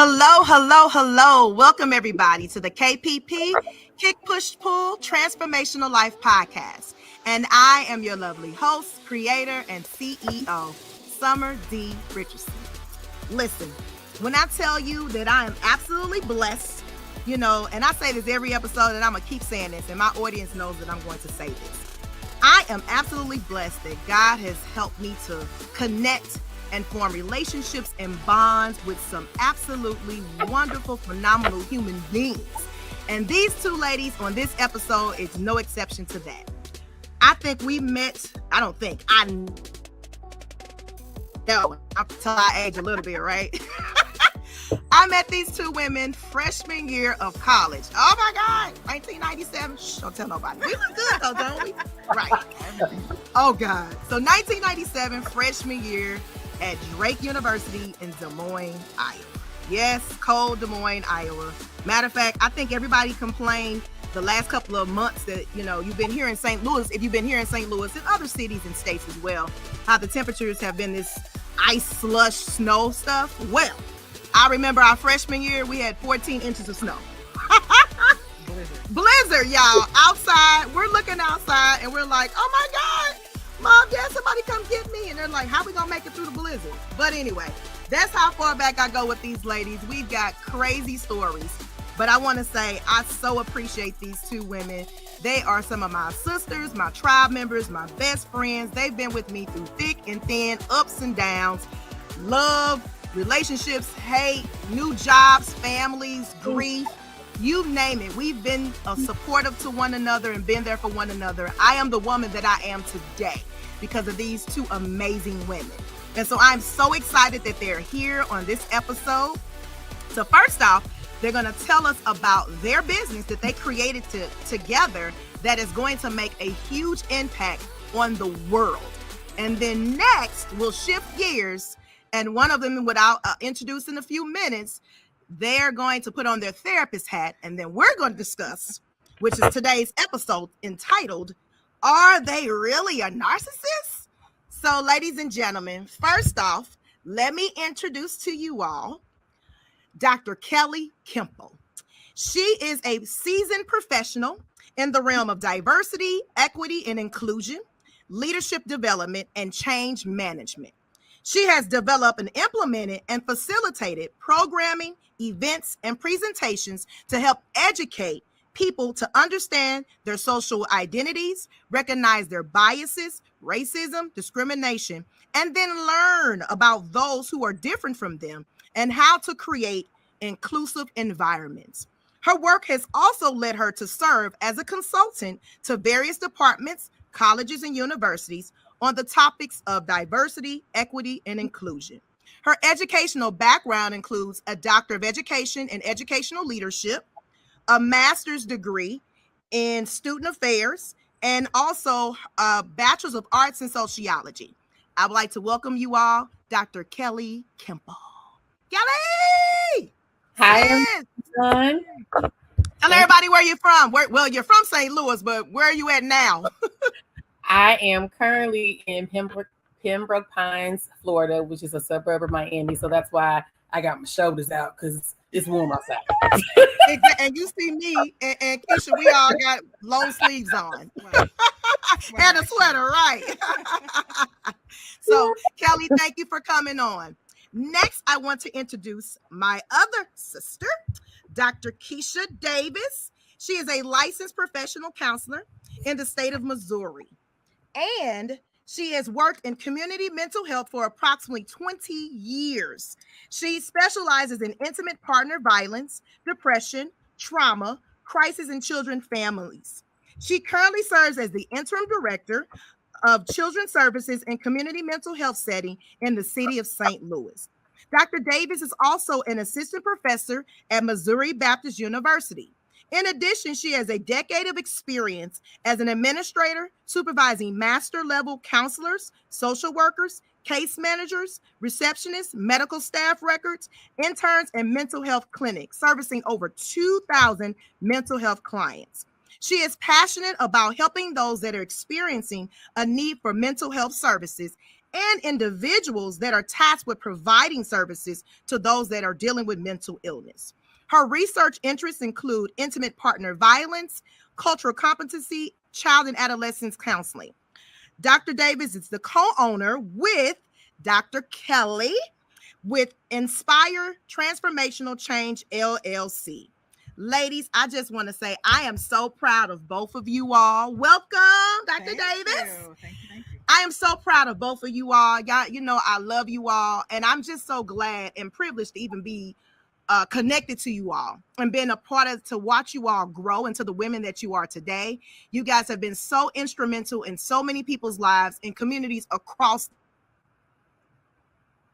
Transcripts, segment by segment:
Hello, hello, hello. Welcome everybody to the KPP Kick Push Pull Transformational Life Podcast. And I am your lovely host, creator, and CEO, Summer D. Richardson. Listen, when I tell you that I am absolutely blessed, and I say this every episode and I'm going to keep saying this, and my audience knows that I'm going to say this. I am absolutely blessed that God has helped me to connect and form relationships and bonds with some absolutely wonderful, phenomenal human beings. And these two ladies on this episode is no exception to that. I think we met, I know, I'll tell I age a little bit, right? I met these two women freshman year of college. Oh my God, 1997. Shh, don't tell nobody. We look good though, don't we? Right. Oh God. So 1997, freshman year at Drake University in Des Moines, Iowa. Yes, cold Des Moines, Iowa. Matter of fact, I think everybody complained the last couple of months that, you've been here in St. Louis, if you've been here in St. Louis and other cities and states as well, how the temperatures have been this ice, slush, snow stuff. Well, I remember our freshman year, we had 14 inches of snow. Blizzard, y'all, outside. We're looking outside and we're like, oh my God, Mom, Dad, somebody come get me. And they're like, how we gonna make it through the blizzard? But anyway, that's how far back I go with these ladies. We've got crazy stories. But I want to say I so appreciate these two women. They are some of my sisters, my tribe members, my best friends. They've been with me through thick and thin, ups and downs, love, relationships, hate, new jobs, families, grief. You name it. We've been supportive to one another and been there for one another. I am the woman that I am today because of these two amazing women. And so I'm so excited that they're here on this episode. So first off, they're going to tell us about their business that they created together that is going to make a huge impact on the world. And then next, we'll shift gears. And one of them, without introduce in a few minutes, they're going to put on their therapist hat, and then we're going to discuss, which is today's episode entitled, Are They Really a Narcissist? So, ladies and gentlemen, first off, let me introduce to you all Dr. Kelly Kemple. She is a seasoned professional in the realm of diversity, equity, and inclusion, leadership development, and change management. She has developed and implemented and facilitated programming, events, and presentations to help educate people to understand their social identities, recognize their biases, racism, discrimination, and then learn about those who are different from them and how to create inclusive environments. Her work has also led her to serve as a consultant to various departments, colleges, and universities on the topics of diversity, equity, and inclusion. Her educational background includes a Doctor of Education in Educational Leadership, a master's degree in Student Affairs, and also a Bachelor's of Arts in Sociology. I would like to welcome you all, Dr. Kelly Kemple. Kelly! Hi, everyone. Tell everybody where you're from. Well, you're from St. Louis, but where are you at now? I am currently in Pembroke Pines, Florida, which is a suburb of Miami. So that's why I got my shoulders out, because it's warm outside. And you see me and Keisha, we all got long sleeves on. Right. And a sweater, right? So, Kelly, thank you for coming on. Next, I want to introduce my other sister, Dr. Keisha Davis. She is a licensed professional counselor in the state of Missouri. And she has worked in community mental health for approximately 20 years. She specializes in intimate partner violence, depression, trauma, crisis in children families. She currently serves as the interim director of Children's Services and Community Mental Health Setting in the city of St. Louis. Dr. Davis is also an assistant professor at Missouri Baptist University. In addition, she has a decade of experience as an administrator, supervising master-level counselors, social workers, case managers, receptionists, medical staff records, interns, and mental health clinics, servicing over 2,000 mental health clients. She is passionate about helping those that are experiencing a need for mental health services and individuals that are tasked with providing services to those that are dealing with mental illness. Her research interests include intimate partner violence, cultural competency, child and adolescence counseling. Dr. Davis is the co-owner with Dr. Kelly with Inspire Transformational Change LLC. Ladies, I just want to say I am so proud of both of you all. Welcome, Dr. Davis. Thank you. I am so proud of both of you all. Y'all, I love you all. And I'm just so glad and privileged to even be connected to you all and been a part of to watch you all grow into the women that you are today. You guys have been so instrumental in so many people's lives and communities across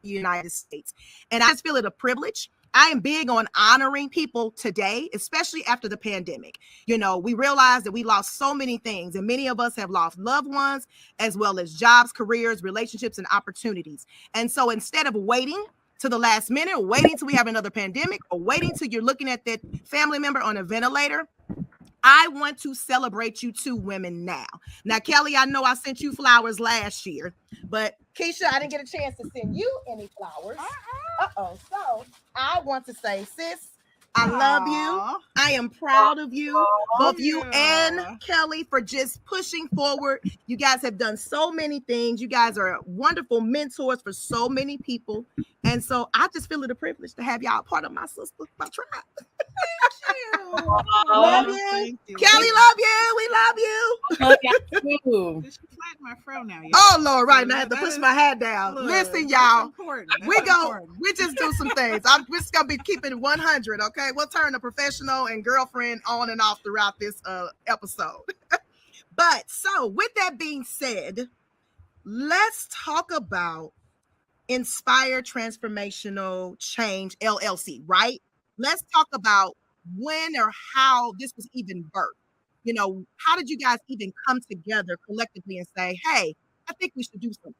the United States. And I just feel it a privilege. I am big on honoring people today, especially after the pandemic. We realize that we lost so many things, and many of us have lost loved ones, as well as jobs, careers, relationships, and opportunities. And so instead of waiting to the last minute, or waiting till we have another pandemic, or waiting till you're looking at that family member on a ventilator, I want to celebrate you two women now. Now, Kelly, I know I sent you flowers last year, but Keisha, I didn't get a chance to send you any flowers. So I want to say, sis, I love you. I am proud of you, both you and Kelly, for just pushing forward. You guys have done so many things. You guys are wonderful mentors for so many people. And so I just feel it a privilege to have y'all part of my tribe. Love you. Thank you. Kelly, love you. We love you. Love y'all too. She flat my fro now. Y'all. Oh Lord, right now I have to push my hat down. Look, Listen, y'all. Important. We just do some things. We're just gonna be keeping 100. Okay, we'll turn the professional and girlfriend on and off throughout this episode. But so with that being said, let's talk about Inspire Transformational Change LLC, right? Let's talk about when or how this was even birthed. How did you guys even come together collectively and say, hey, I think we should do something?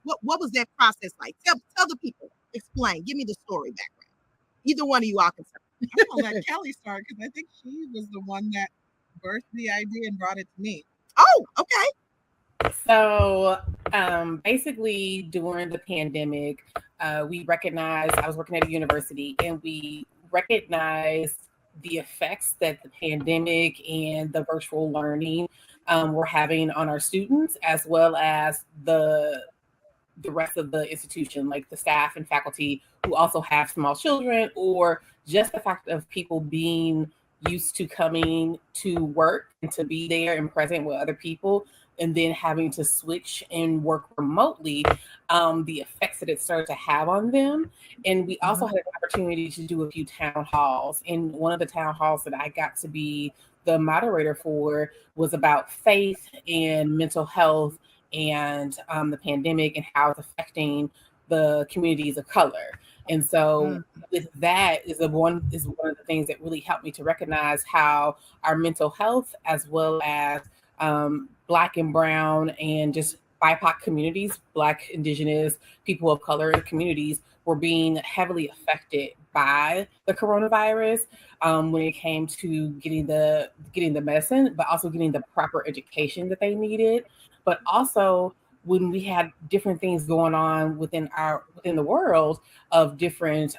What was that process like? Tell the people, explain, give me the story background. Either one of you all can start. I'm gonna let Kelly start because I think she was the one that birthed the idea and brought it to me. Oh, okay. So basically during the pandemic, we recognized, I was working at a university, and we recognized the effects that the pandemic and the virtual learning were having on our students, as well as the rest of the institution, like the staff and faculty who also have small children, or just the fact of people being used to coming to work and to be there and present with other people, and then having to switch and work remotely, the effects that it started to have on them. And we also had an opportunity to do a few town halls. And one of the town halls that I got to be the moderator for was about faith and mental health and the pandemic and how it's affecting the communities of color. And so with that is one of the things that really helped me to recognize how our mental health, as well as Black and Brown and just BIPOC communities, Black, Indigenous, people of color communities, were being heavily affected by the coronavirus when it came to getting the medicine, but also getting the proper education that they needed. But also when we had different things going on within the world of different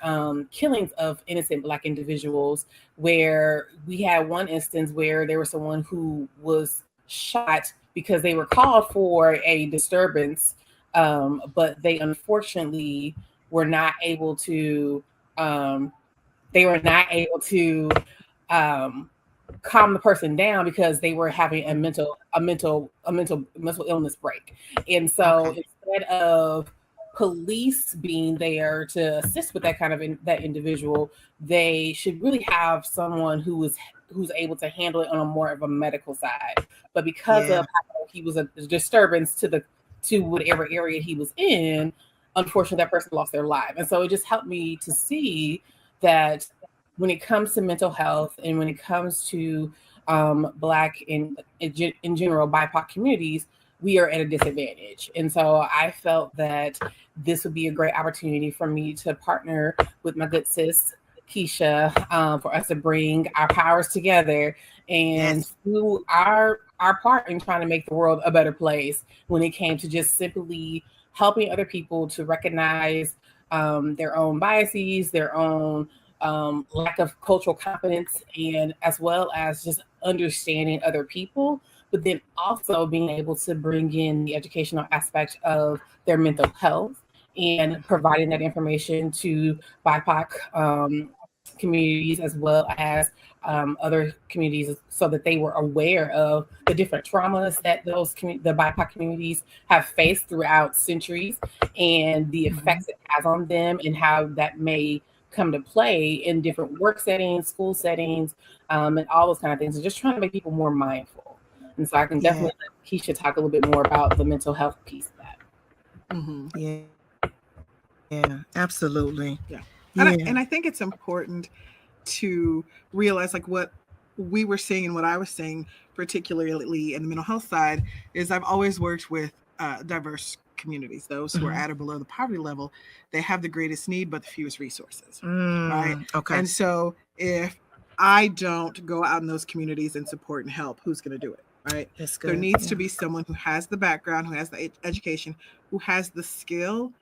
killings of innocent Black individuals, where we had one instance where there was someone who was shot because they were called for a disturbance, but they unfortunately were not able to. They were not able to calm the person down because they were having a mental illness break. And so instead of police being there to assist with that kind of that individual, they should really have someone who's able to handle it on a more of a medical side. But because of how he was a disturbance to whatever area he was in, unfortunately that person lost their life. And so it just helped me to see that when it comes to mental health and when it comes to Black and in general BIPOC communities, we are at a disadvantage. And so I felt that this would be a great opportunity for me to partner with my good sis, Keisha, for us to bring our powers together and do our part in trying to make the world a better place when it came to just simply helping other people to recognize their own biases, their own lack of cultural competence, and as well as just understanding other people, but then also being able to bring in the educational aspect of their mental health and providing that information to BIPOC communities as well as other communities, so that they were aware of the different traumas that the BIPOC communities have faced throughout centuries and the effects it has on them, and how that may come to play in different work settings, school settings, and all those kind of things. And just trying to make people more mindful. And so I can definitely let Keisha talk a little bit more about the mental health piece of that. Yeah, absolutely. Yeah. And I think it's important to realize, like, what we were saying and what I was saying, particularly in the mental health side, is I've always worked with diverse communities, those who are at or below the poverty level. They have the greatest need, but the fewest resources. Right. Okay. And so if I don't go out in those communities and support and help, who's going to do it? Right. That's good. There needs to be someone who has the background, who has the education, who has the skill,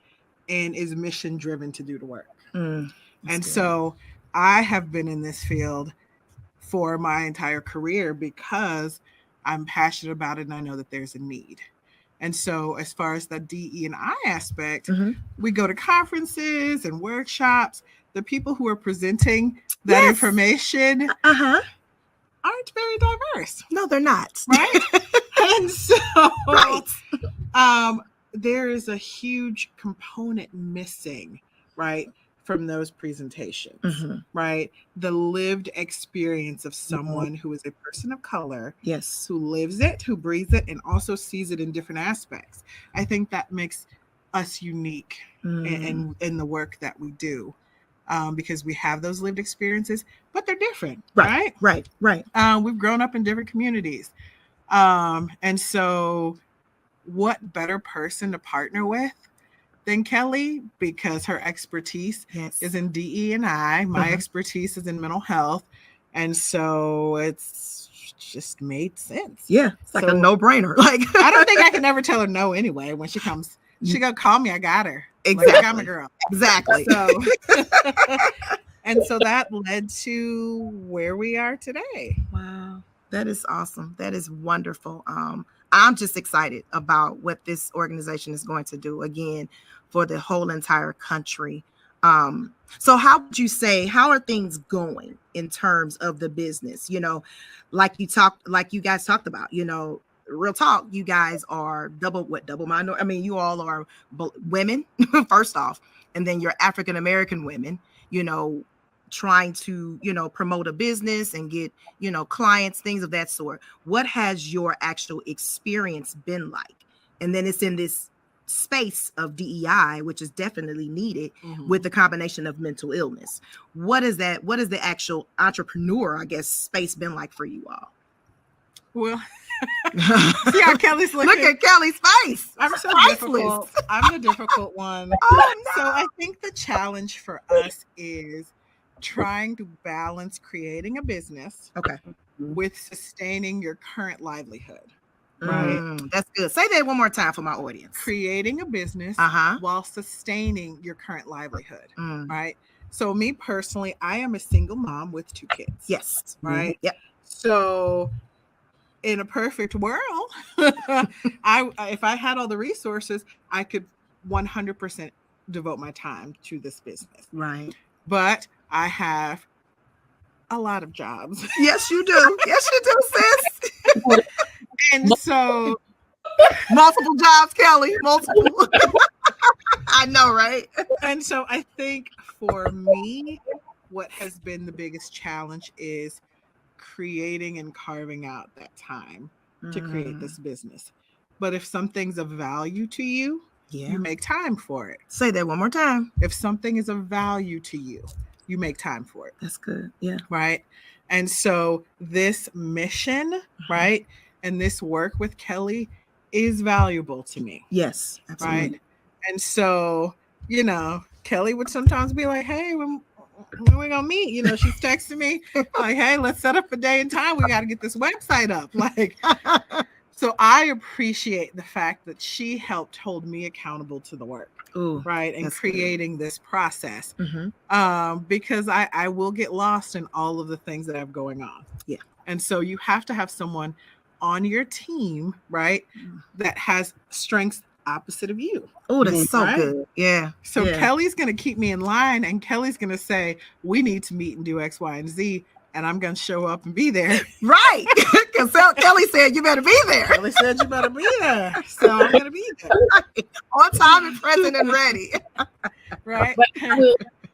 and is mission driven to do the work. And so I have been in this field for my entire career because I'm passionate about it and I know that there's a need. And so as far as the DE&I aspect, we go to conferences and workshops. The people who are presenting that information aren't very diverse. No, they're not. Right? And so there is a huge component missing, right, from those presentations, right? The lived experience of someone who is a person of color, who lives it, who breathes it, and also sees it in different aspects. I think that makes us unique in the work that we do, because we have those lived experiences, but they're different, right? Right. We've grown up in different communities. And so what better person to partner with than Kelly, because her expertise is in DE&I. My expertise is in mental health. And so it's just made sense. Yeah. It's like a no-brainer. Like, I don't think I can ever tell her no anyway. When she comes, she gonna call me. I got her. Exactly. Like, I'm a girl. Exactly. So, and so that led to where we are today. Wow. That is awesome. That is wonderful. I'm just excited about what this organization is going to do, again, for the whole entire country. So how would you say, how are things going in terms of the business? You know, like you guys talked about, you know, real talk, you guys are double minority. I mean, you all are women, first off, and then you're African-American women, you know, trying to, you know, promote a business and get, you know, clients, things of that sort. What has your actual experience been like? And then it's in this space of DEI, which is definitely needed with the combination of mental illness. What is that? What is the actual entrepreneur, I guess, space been like for you all? Well, see how Kelly's looking. Look at Kelly's face. I'm so difficult. I'm the difficult one. Oh, no. So I think the challenge for us is trying to balance creating a business with sustaining your current livelihood. Right. That's good. Say that one more time for my audience. Creating a business while sustaining your current livelihood. Right. So me personally, I am a single mom with 2 kids. Yes. Right. Yep. So in a perfect world, if I had all the resources, I could 100% devote my time to this business. Right. But I have a lot of jobs. Yes, you do. Yes, you do, sis. And so multiple jobs, Kelly, multiple. I know, right? And so I think for me, what has been the biggest challenge is creating and carving out that time to create this business. But if something's of value to you, you make time for it. Say that one more time. If something is of value to you, you make time for it. That's good. Yeah. Right. And so this mission, right, and this work with Kelly is valuable to me. Yes. Absolutely. Right. And so, you know, Kelly would sometimes be like, hey, when we gonna meet? You know, she's texting me like, hey, let's set up a day and time. We got to get this website up. Like, So I appreciate the fact that she helped hold me accountable to the work. Ooh, right, and that's creating this process, Mm-hmm. because I will get lost in all of the things that I have going on. Yeah. And so you have to have someone on your team, right, that has strengths opposite of you. Oh, that's so Right? good. Yeah. So yeah. Kelly's going to keep me in line, and Kelly's going to say, we need to meet and do X, Y, and Z. And I'm going to show up and be there. Right. Because Kelly said, you better be there. Kelly said, you better be there. So I'm going to be there. On time and present and ready. Right. But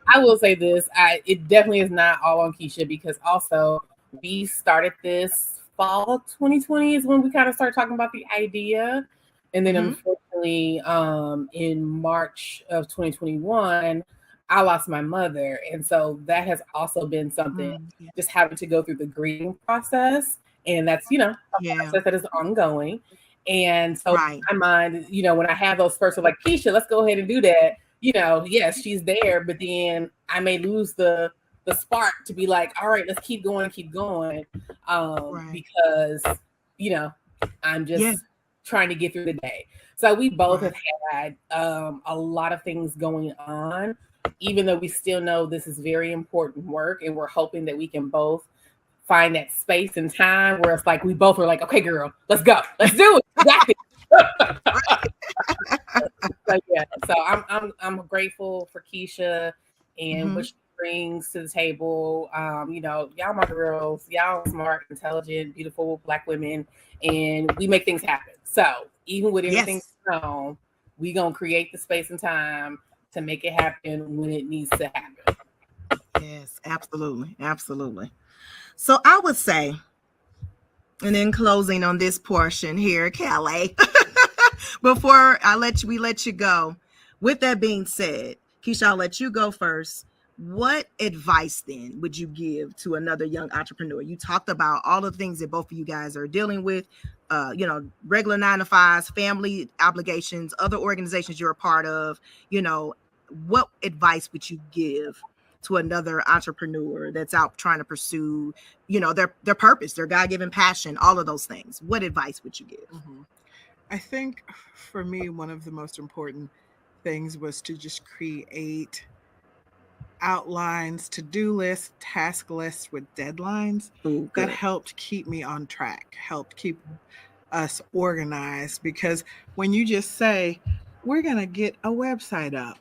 I will say this. It definitely is not all on Keisha, because also we started this fall of 2020 is when we kind of started talking about the idea. And then unfortunately, in March of 2021, I lost my mother. And so that has also been something, just having to go through the grieving process. And that's, a process that is ongoing. And so in my mind, when I have those spurts of like, Keisha, let's go ahead and do that. Yes, she's there, but then I may lose the spark to be like, all right, let's keep going. Because, I'm just trying to get through the day. So we both have had a lot of things going on, even though we still know this is very important work, and we're hoping that we can both find that space and time where it's like we both are like, okay, girl, let's go, let's do it. Exactly. So I'm grateful for Keisha and what she brings to the table. Y'all my girls, y'all smart, intelligent, beautiful Black women, and we make things happen. So even with everything going on, we gonna create the space and time to make it happen when it needs to happen. Yes, absolutely. So I would say, and in closing on this portion here, Kelly, before we let you go, with that being said, Keisha, I'll let you go first. What advice then would you give to another young entrepreneur? You talked about all the things that both of you guys are dealing with, regular 9-to-5s, family obligations, other organizations you're a part of. What advice would you give to another entrepreneur that's out trying to pursue, their purpose, their God-given passion, all of those things? What advice would you give? I think for me, one of the most important things was to just create outlines, to-do lists, task lists with deadlines that helped keep me on track, helped keep us organized. Because when you just say, we're going to get a website up,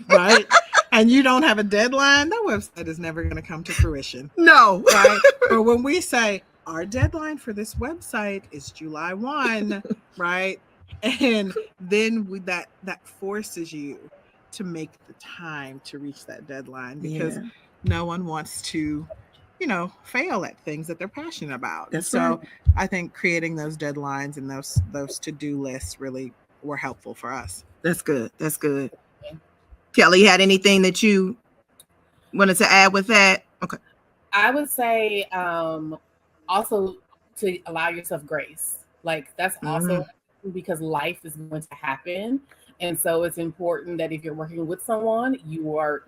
right? And you don't have a deadline, that website is never going to come to fruition. No. Right? But when we say, our deadline for this website is July 1, right? And then that forces you to make the time to reach that deadline, because no one wants to, fail at things that they're passionate about. So I think creating those deadlines and those to-do lists really were helpful for us. That's good. Kelly, you had anything that you wanted to add with that? Okay. I would say also to allow yourself grace. Like that's also because life is going to happen. And so it's important that if you're working with someone, you are,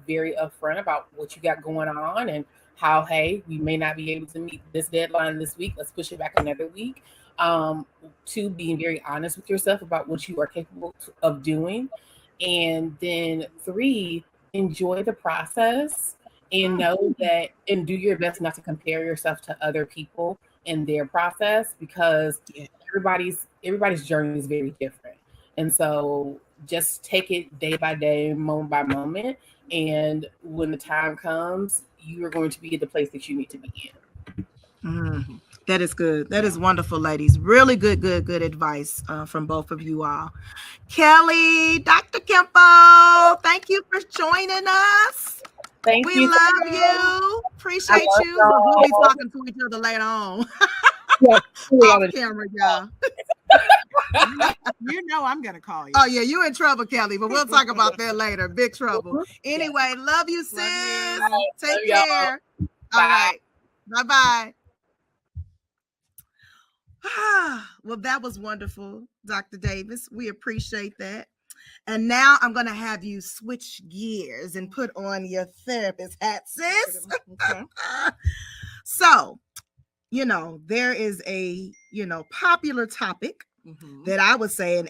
very upfront about what you got going on and how, hey, we may not be able to meet this deadline this week. Let's push it back another week. 2, being very honest with yourself about what you are capable of doing. And then 3, enjoy the process and know that, and do your best not to compare yourself to other people in their process, because everybody's journey is very different. And so just take it day by day, moment by moment. And when the time comes, you are going to be at the place that you need to be in. That is good. That is wonderful, ladies. Really good advice from both of you all. Kelly, Dr. Kempo, thank you for joining us. We love you. Appreciate you. We'll be talking to each other later on. Off camera, y'all. I'm gonna call you. Oh yeah, you in trouble, Kelly, but we'll talk about that later. Big trouble. Anyway, love you, sis. Take care. All right. Bye-bye. Well, that was wonderful, Dr. Davis. We appreciate that. And now I'm going to have you switch gears and put on your therapist hat, sis. Okay. So there is a, popular topic Mhm. that I would say, and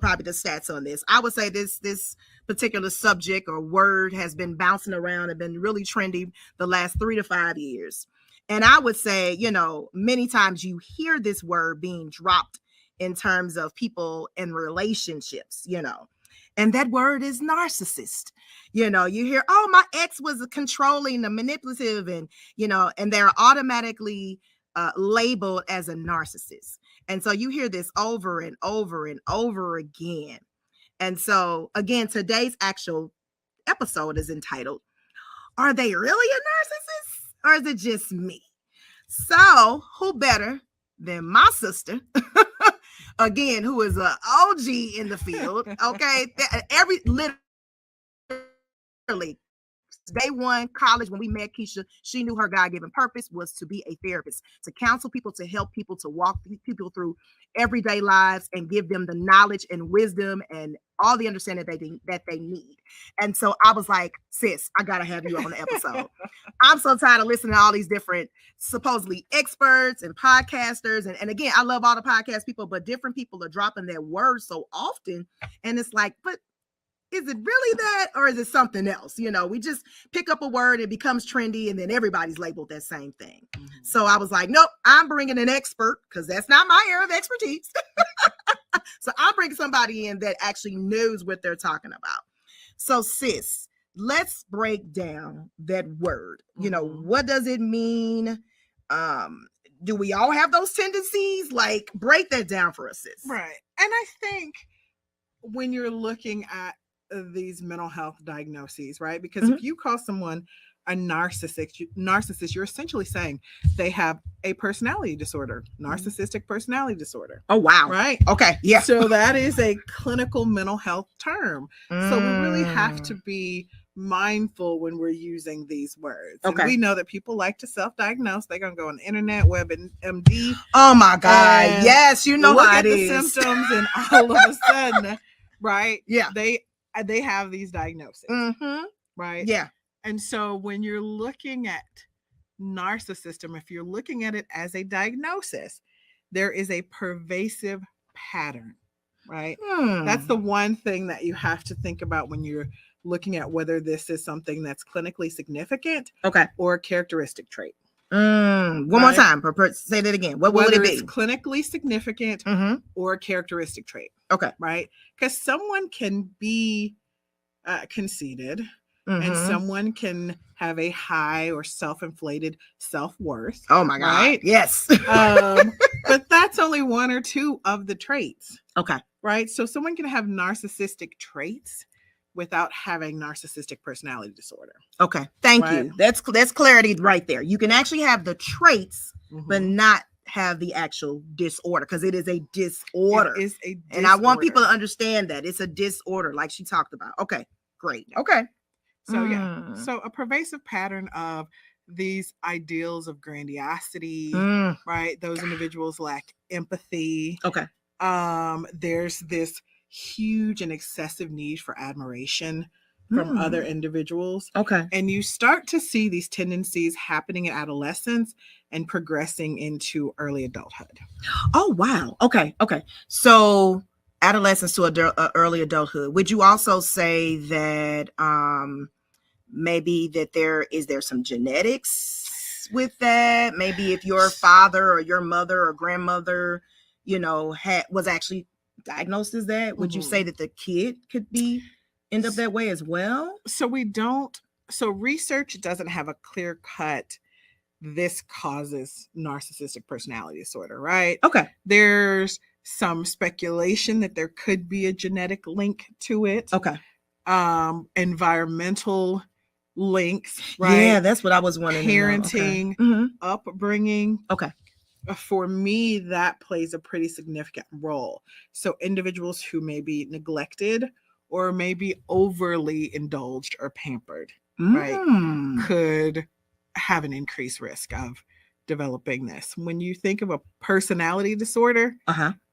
probably the stats on this. I would say this particular subject or word has been bouncing around and been really trendy the last 3 to 5 years. And I would say, many times you hear this word being dropped in terms of people in relationships, and that word is narcissist. You hear, oh, my ex was controlling and manipulative, and and they're automatically labeled as a narcissist. And so you hear this over and over and over again. And so again, today's actual episode is entitled, Are They Really a Narcissist? Or is it just me? So who better than my sister, again, who is an OG in the field, okay? Literally, day one, college, when we met Keisha, she knew her God-given purpose was to be a therapist, to counsel people, to help people, to walk people through everyday lives and give them the knowledge and wisdom and all the understanding that they need. And so I was like, sis, I gotta have you on the episode. I'm so tired of listening to all these different supposedly experts and podcasters. And again, I love all the podcast people, but different people are dropping their words so often. And it's like, but is it really that, or is it something else? We just pick up a word, it becomes trendy, and then everybody's labeled that same thing. Mm-hmm. So I was like, nope, I'm bringing an expert, because that's not my area of expertise. So I'm bringing somebody in that actually knows what they're talking about. So sis, let's break down that word. Mm-hmm. What does it mean? Do we all have those tendencies? Like, break that down for us, sis. Right. And I think when you're looking at these mental health diagnoses, right? Because if you call someone a narcissist, you're essentially saying they have a personality disorder, narcissistic personality disorder. Oh, wow. Right? Okay. Yeah. So that is a clinical mental health term. So we really have to be mindful when we're using these words. Okay. And we know that people like to self-diagnose. They're going to go on the internet, WebMD. Oh my God. Yes. You know how it is. Look at the symptoms and all of a sudden, right? Yeah. They have these diagnoses, right? Yeah. And so when you're looking at narcissism, if you're looking at it as a diagnosis, there is a pervasive pattern, right? That's the one thing that you have to think about when you're looking at whether this is something that's clinically significant, or a characteristic trait. One more time. Say that again. What will it be? It's clinically significant or a characteristic trait. Okay. Right? Because someone can be conceited, and someone can have a high or self-inflated self-worth. Oh my God. Right? Yes. But that's only one or two of the traits. Okay. Right? So someone can have narcissistic traits without having narcissistic personality disorder. Okay. Thank you. That's clarity right there. You can actually have the traits, but not have the actual disorder, because it is a disorder. It is a disorder. And I want people to understand that it's a disorder, like she talked about. Okay. Great. Okay. So yeah. So a pervasive pattern of these ideals of grandiosity, right? Those individuals lack empathy. Okay. There's this huge and excessive need for admiration from other individuals. Okay. And you start to see these tendencies happening in adolescence and progressing into early adulthood. Oh, wow. Okay. Okay. So adolescence to early adulthood. Would you also say that maybe that there some genetics with that? Maybe if your father or your mother or grandmother, was actually diagnosed as that, would you say that the kid could end up that way as well? So research doesn't have a clear cut, this causes narcissistic personality disorder, right? Okay. There's some speculation that there could be a genetic link to it. Okay. Environmental links, right? Yeah, that's what I was wondering. Parenting, upbringing. Okay. For me, that plays a pretty significant role. So individuals who may be neglected or maybe overly indulged or pampered, right, could have an increased risk of developing this. When you think of a personality disorder,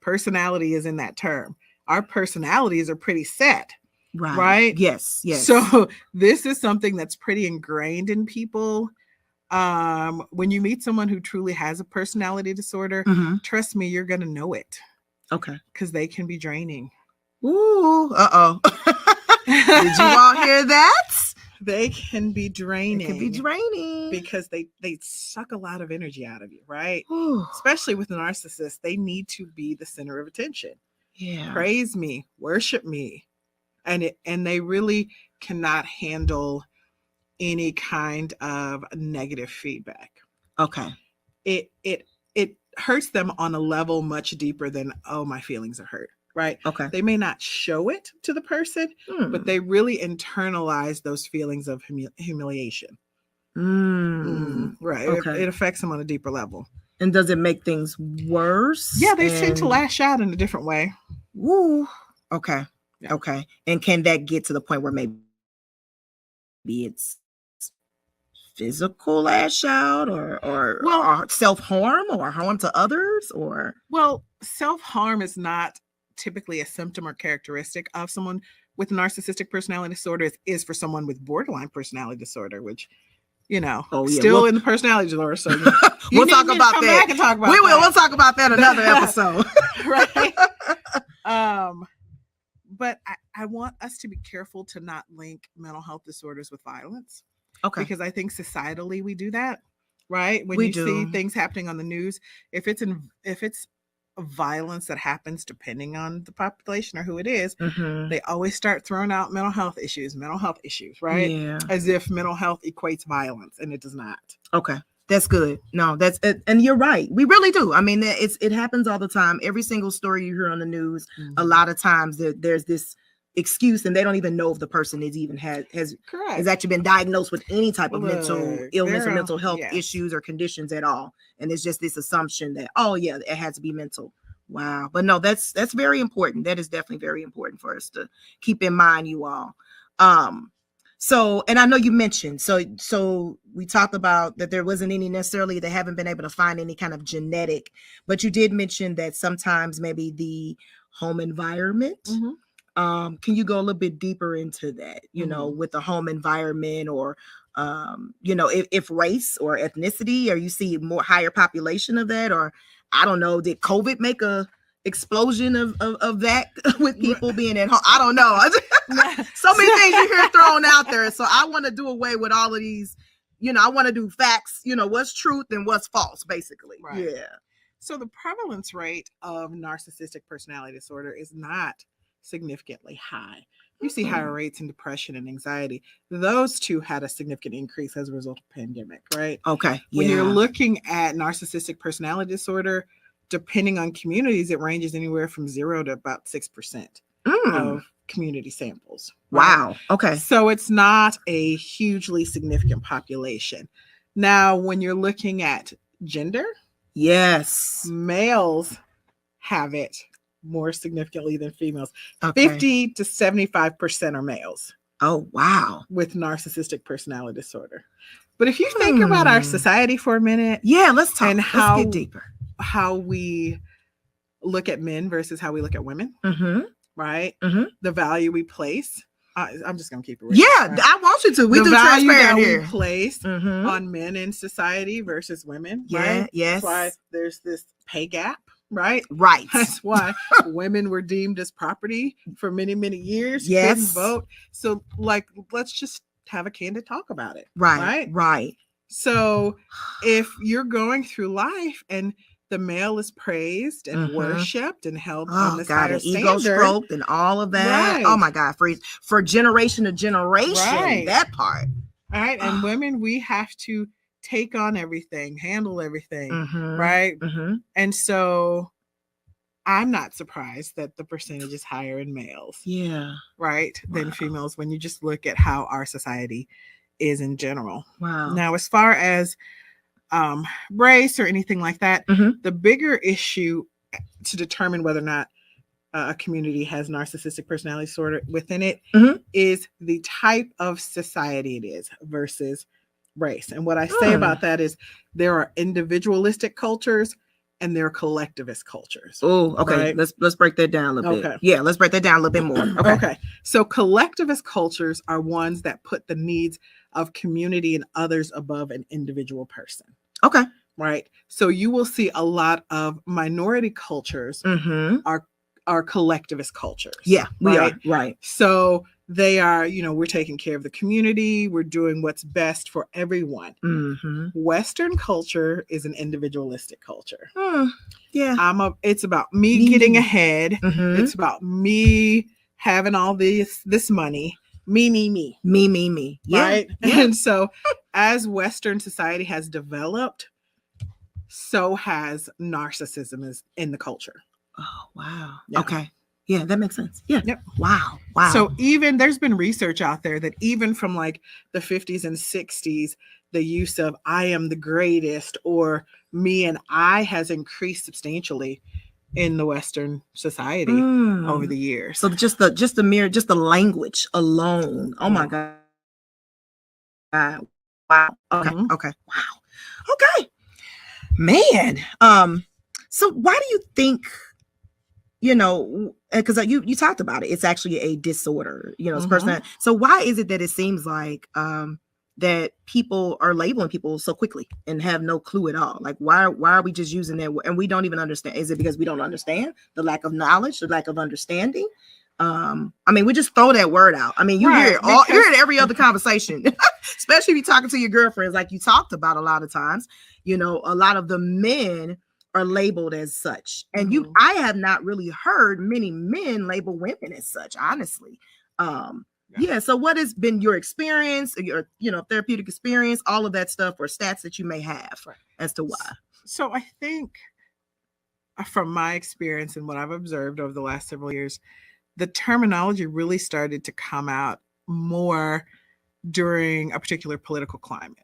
personality is in that term. Our personalities are pretty set, right? Yes. So this is something that's pretty ingrained in people. When you meet someone who truly has a personality disorder, trust me, you're going to know it. Okay. Because they can be draining. Ooh, uh-oh. Did you all hear that? They can be draining. It can be draining. Because they suck a lot of energy out of you, right? Ooh. Especially with a narcissist, they need to be the center of attention. Yeah. Praise me, worship me. And they really cannot handle any kind of negative feedback. Okay. It hurts them on a level much deeper than, oh, my feelings are hurt. Right. Okay. They may not show it to the person, but they really internalize those feelings of humiliation. Right. Okay. It affects them on a deeper level. And does it make things worse? Yeah, they tend to lash out in a different way. Woo. Okay. Yeah. Okay. And can that get to the point where maybe it's physical lash out or self-harm or harm to others? Or self-harm is not typically a symptom or characteristic of someone with narcissistic personality disorder. It is for someone with borderline personality disorder, which, still in the personality disorder. So we'll talk about that. We will. We'll talk about that another episode. Right. But I want us to be careful to not link mental health disorders with violence. Okay. Because I think societally we do that, right? When you see things happening on the news, if it's violence that happens depending on the population or who it is, they always start throwing out mental health issues, right? Yeah. As if mental health equates violence, and it does not. Okay. That's good. No, that's it. And you're right. We really do. I mean, it happens all the time. Every single story you hear on the news, a lot of times there's this excuse, and they don't even know if the person has actually been diagnosed with any type of mental illness or mental health issues or conditions at all. And it's just this assumption that, oh yeah, it has to be mental. Wow. But no, that's very important. That is definitely very important for us to keep in mind, you all. So, and I know you mentioned, so we talked about that there wasn't any necessarily, they haven't been able to find any kind of genetic, but you did mention that sometimes maybe the home environment. Can you go a little bit deeper into that, with the home environment or, if race or ethnicity, or you see more higher population of that, or I don't know, did COVID make a explosion of that with people being at home? I don't know. So many things you hear thrown out there. So I want to do away with all of these, I want to do facts, what's truth and what's false, basically. Right. Yeah. So the prevalence rate of narcissistic personality disorder is not significantly high. You see higher rates in depression and anxiety. Those two had a significant increase as a result of the pandemic, right? Okay. When you're looking at narcissistic personality disorder, depending on communities, it ranges anywhere from 0 to about 6% of community samples. Right? Wow. Okay. So it's not a hugely significant population. Now, when you're looking at gender, yes, males have it more significantly than females. Okay. 50 to 75% are males. Oh, wow. With narcissistic personality disorder. But if you think about our society for a minute. Yeah, let's talk. And let's get deeper. How we look at men versus how we look at women. Right? The value we place. I'm just going to keep it real. Yeah, right? I want you to. We do transparent here. We place on men in society versus women. Yeah, right? Yes. That's why there's this pay gap. Right. That's why women were deemed as property for many, many years. Yes. Couldn't vote. So, let's just have a candid talk about it. Right. So, if you're going through life and the male is praised and worshipped and held on this higher standard, ego stroked and all of that. Right. Oh my God, for generation to generation, that part. All right, and women, we have to take on everything, handle everything, right? And so I'm not surprised that the percentage is higher in males. Yeah. Right? Than females when you just look at how our society is in general. Wow. Now, as far as race or anything like that, the bigger issue to determine whether or not a community has narcissistic personality disorder within it is the type of society it is versus race. And what I say about that is there are individualistic cultures and there are collectivist cultures. Oh, okay. Right? Let's break that down a little bit. Okay. Yeah, let's break that down a little bit more. Okay. Okay. So collectivist cultures are ones that put the needs of community and others above an individual person. Okay. Right. So you will see a lot of minority cultures are collectivist cultures. Yeah, we right? are. Right. So they are, we're taking care of the community. We're doing what's best for everyone. Western culture is an individualistic culture. Yeah. It's about me getting ahead. It's about me having all this money. Me. Yeah. Right. Yeah. And so as Western society has developed, so has narcissism is in the culture. Oh, wow. Yeah. Okay. Yeah, that makes sense. Yeah. Yep. Wow. So even there's been research out there that even from like the 50s and 60s, the use of I am the greatest or me and I has increased substantially in the Western society over the years. So just the language alone. Oh my God. Wow. Okay. Okay. Wow. Okay. Man. So why do you think, because you talked about it, it's actually a disorder, it's personal. So why is it that it seems like that people are labeling people so quickly and have no clue at all? Like, why are we just using that and we don't even understand? Is it because we don't understand, the lack of knowledge, the lack of understanding? We just throw that word out. You hear it every other conversation, especially if you're talking to your girlfriends, like you talked about a lot of times. A lot of the men are labeled as such, and I have not really heard many men label women as such, honestly. Yeah. So what has been your experience, your therapeutic experience, all of that stuff, or stats that you may have as to why? So I think from my experience and what I've observed over the last several years, the terminology really started to come out more during a particular political climate.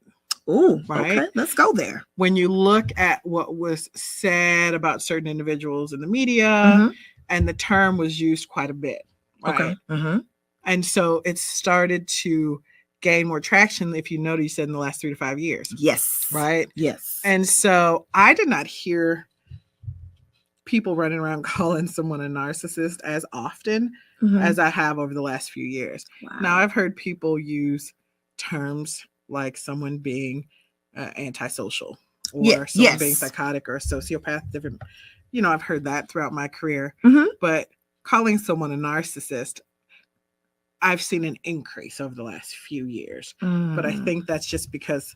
Oh, right. Okay. Let's go there. When you look at what was said about certain individuals in the media, and the term was used quite a bit. Right? Okay. And so it started to gain more traction, if you notice, you said in the last 3 to 5 years. Yes. Right? Yes. And so I did not hear people running around calling someone a narcissist as often as I have over the last few years. Wow. Now, I've heard people use terms like someone being antisocial or someone being psychotic or a sociopath. Different, I've heard that throughout my career. But calling someone a narcissist, I've seen an increase over the last few years. But I think that's just because,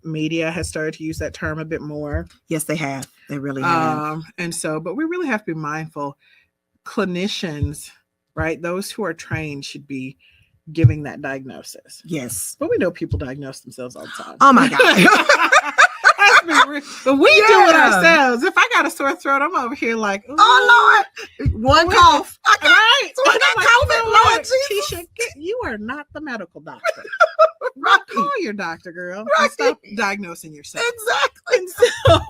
media has started to use that term a bit more. Yes, they have. They really have. But we really have to be mindful. Clinicians, right? Those who are trained should be giving that diagnosis. Yes. But we know people diagnose themselves all the time. Oh my God. But we do it ourselves. If I got a sore throat, I'm over here like, oh Lord, one cough. Right. Lord Jesus. Tisha, you are not the medical doctor. Right. Call your doctor, girl. Right. Stop diagnosing yourself. Exactly. And so,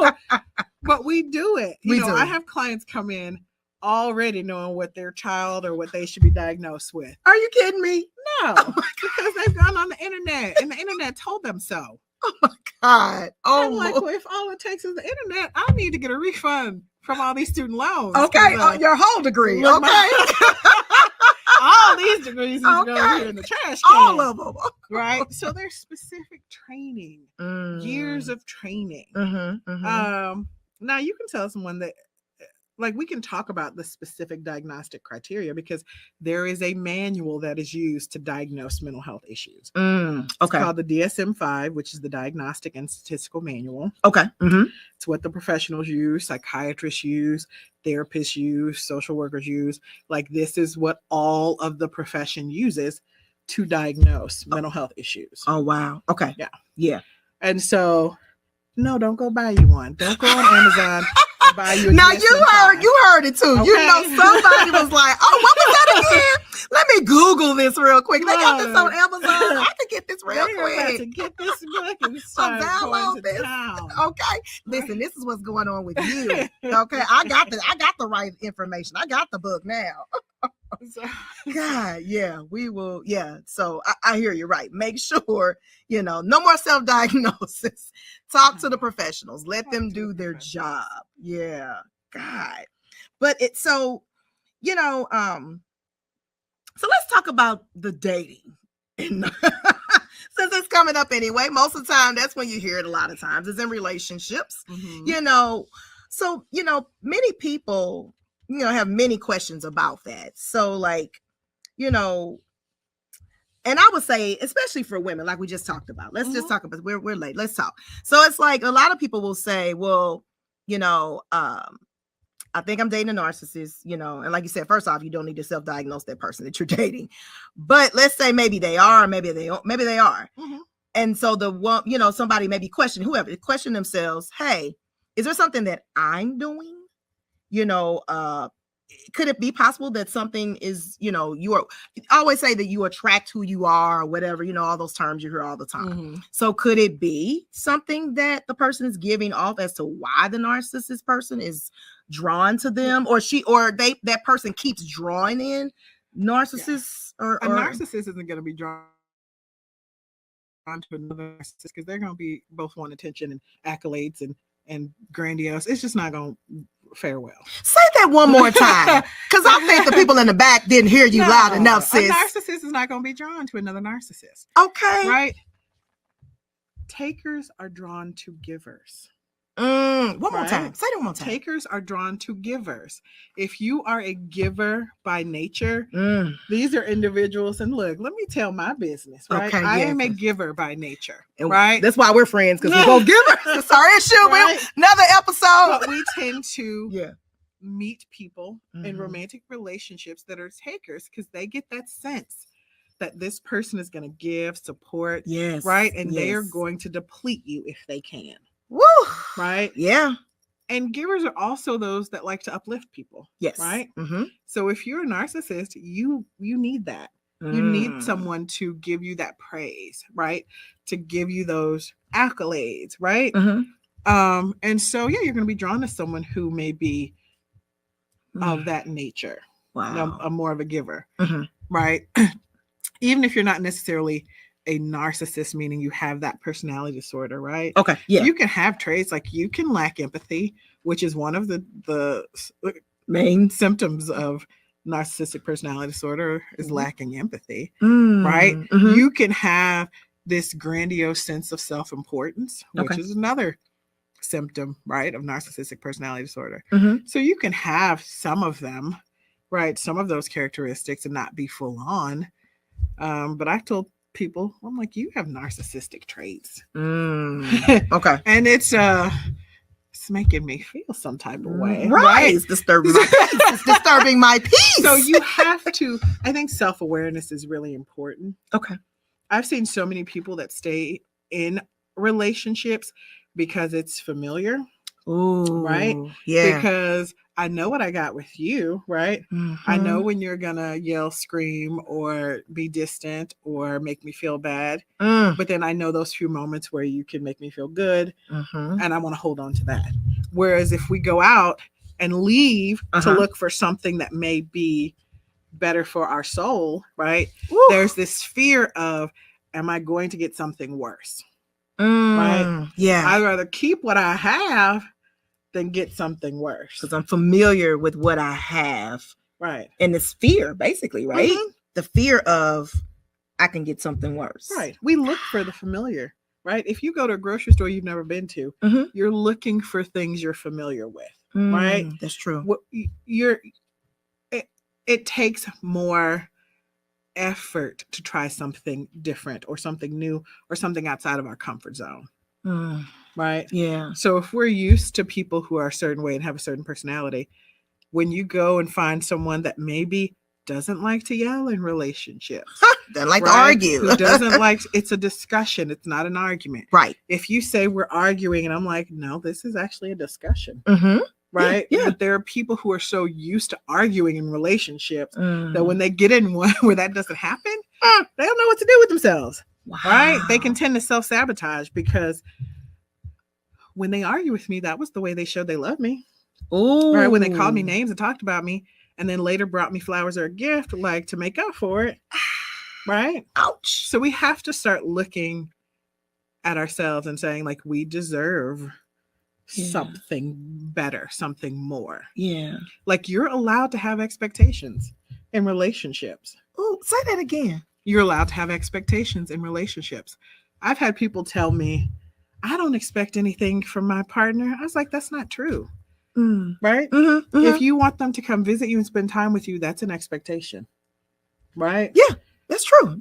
but we do it. We do. I have clients come in already knowing what their child or what they should be diagnosed with. Are you kidding me? No, because they've gone on the internet and the internet told them so. Oh my God. Oh, I'm like, well, if all it takes is the internet, I need to get a refund from all these student loans. Okay, your whole degree. Okay. All these degrees is going here in the trash can. All of them. Right? So there's specific training, years of training. Now you can tell someone that, like, we can talk about the specific diagnostic criteria because there is a manual that is used to diagnose mental health issues. It's called the DSM-5, which is the Diagnostic and Statistical Manual. Okay. It's what the professionals use, psychiatrists use, therapists use, social workers use. Like, this is what all of the profession uses to diagnose mental health issues. Oh, wow. Okay. Yeah. And so, no, don't go buy you one. Don't go on Amazon. Buy you now you heard it too. Okay. Somebody was like, "Oh, what was that again? Let me Google this real quick. They got this on Amazon. I can get this real quick. To get this book and start going to town." Okay, listen, this is what's going on with you. Okay, I got the right information. I got the book now. So, God, yeah, we will. Yeah. So I hear you, right. Make sure, no more self-diagnosis. Talk to the professionals. Let them do their job. Yeah. God. But so let's talk about the dating. And since it's coming up anyway, most of the time that's when you hear it a lot of times is in relationships. So many people have many questions about that. So and I would say, especially for women, like we just talked about, let's just talk about, we're late, let's talk. So it's like a lot of people will say, well, I think I'm dating a narcissist, and like you said, first off, you don't need to self-diagnose that person that you're dating. But let's say maybe they are, maybe they are. And so the one, somebody maybe question themselves, hey, is there something that I'm doing? Could it be possible that something is, I always say that you attract who you are or whatever, all those terms you hear all the time. So could it be something that the person is giving off as to why the narcissist person is drawn to them, or that person keeps drawing in narcissists? Or a narcissist isn't going to be drawn to another narcissist because they're going to be both want attention and accolades and grandiose. It's just not going to fare well. Say that one more time, because I think the people in the back didn't hear you loud enough, sis. A narcissist is not going to be drawn to another narcissist. Okay. Right? Takers are drawn to givers. One more time. Say that one more time. Takers are drawn to givers. If you are a giver by nature, these are individuals. And look, let me tell my business, right? Okay, I am a giver by nature, and right? That's why we're friends, because we're both givers. It's our issue. Right? Another episode. But we tend to meet people in romantic relationships that are takers because they get that sense that this person is going to give support, right? And they are going to deplete you if they can. Woo! Right? Yeah. And givers are also those that like to uplift people. Yes. Right? So if you're a narcissist, you need that. You need someone to give you that praise, right? To give you those accolades, right? And so you're going to be drawn to someone who may be of that nature. Wow. More of a giver, right? Even if you're not necessarily a narcissist, meaning you have that personality disorder, right? Okay. Yeah. You can have traits like you can lack empathy, which is one of the main symptoms of narcissistic personality disorder is lacking empathy, right? You can have this grandiose sense of self-importance, which is another symptom, right, of narcissistic personality disorder. So you can have some of them, right, some of those characteristics and not be full on. But I've told people, I'm like, you have narcissistic traits. Okay. And it's making me feel some type of way. Right. It's disturbing my peace. It's disturbing my peace. So you have to, I think self-awareness is really important. Okay. I've seen so many people that stay in relationships because it's familiar. Ooh, right? Yeah. Because I know what I got with you, right? I know when you're gonna yell, scream, or be distant or make me feel bad. But then I know those few moments where you can make me feel good, and I want to hold on to that. Whereas if we go out and leave to look for something that may be better for our soul, right? There's this fear of, am I going to get something worse? Right? Yeah. I'd rather keep what I have than get something worse. Because I'm familiar with what I have. Right. And it's fear, basically, right? The fear of I can get something worse. Right. We look for the familiar, right? If you go to a grocery store you've never been to, you're looking for things you're familiar with, right? That's true. It takes more effort to try something different or something new or something outside of our comfort zone. Right? Yeah. So if we're used to people who are a certain way and have a certain personality, when you go and find someone that maybe doesn't like to yell in relationships, doesn't like to argue, who doesn't like, it's a discussion, it's not an argument. Right. If you say we're arguing and I'm like, no, this is actually a discussion. Right? Yeah. But there are people who are so used to arguing in relationships that when they get in one where that doesn't happen, they don't know what to do with themselves. Wow. Right? They can tend to self-sabotage because when they argue with me, that was the way they showed they love me. Oh, right? When they called me names and talked about me, and then later brought me flowers or a gift, like to make up for it. Right? Ouch. So we have to start looking at ourselves and saying, like, we deserve something better, something more. Yeah. Like, you're allowed to have expectations in relationships. Oh, say that again. You're allowed to have expectations in relationships. I've had people tell me, I don't expect anything from my partner. I was like, that's not true. Right? Mm-hmm, mm-hmm. If you want them to come visit you and spend time with you, that's an expectation. Right? Yeah, that's true.